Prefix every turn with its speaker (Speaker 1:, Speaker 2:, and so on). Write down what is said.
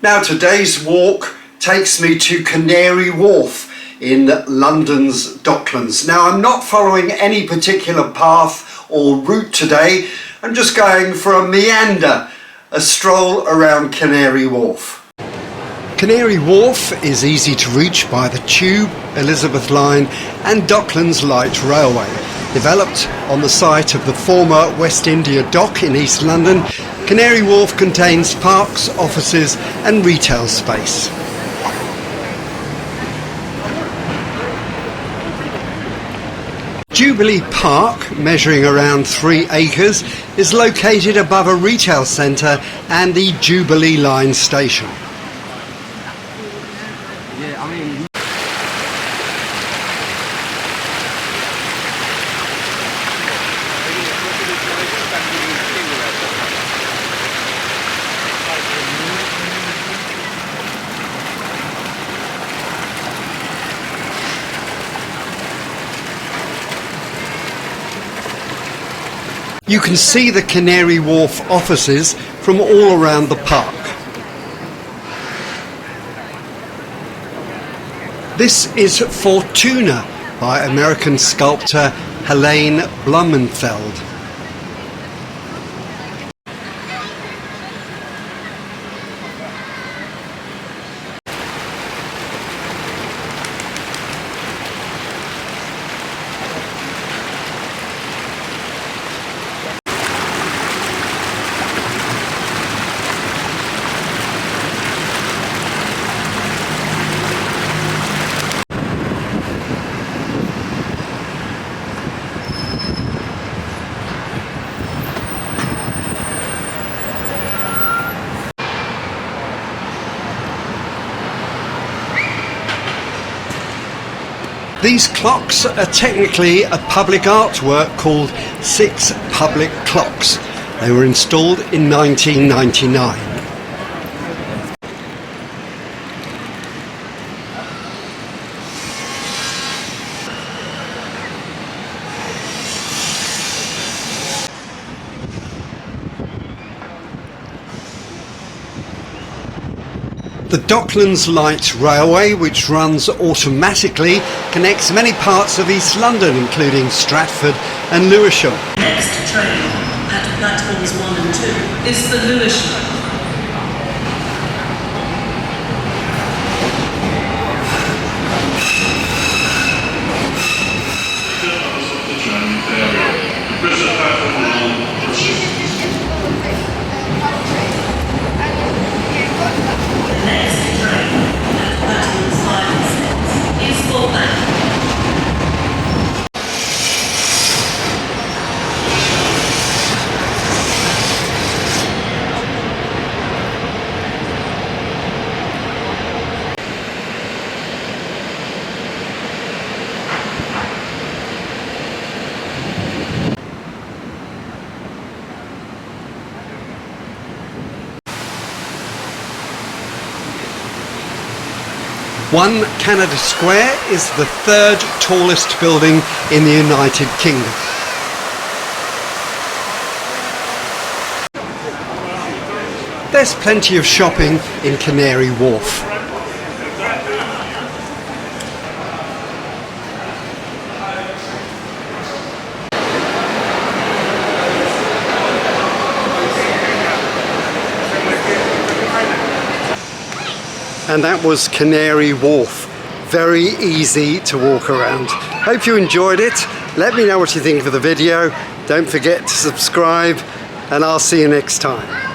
Speaker 1: Now today's walk takes me to Canary Wharf in London's Docklands. Now I'm not following any particular path or route today, I'm just going for a meander, a stroll around Canary Wharf. Canary Wharf is easy to reach by the Tube, Elizabeth Line and Docklands Light Railway. Developed on the site of the former West India Dock in East London, Canary Wharf contains parks, offices and retail space. Jubilee Park, measuring around 3 acres, is located above a retail centre and the Jubilee Line station. You can see the Canary Wharf offices from all around the park. This is Fortuna by American sculptor Helene Blumenfeld. These clocks are technically a public artwork called 6 Public Clocks. They were installed in 1999. The Docklands Light Railway, which runs automatically, connects many parts of East London, including Stratford and Lewisham.
Speaker 2: Next train at platforms 1 and 2 is the Lewisham.
Speaker 1: One Canada Square is the 3rd tallest building in the United Kingdom. There's plenty of shopping in Canary Wharf. And that was Canary Wharf. Very easy to walk around. Hope you enjoyed it. Let me know what you think of the video. Don't forget to subscribe and I'll see you next time.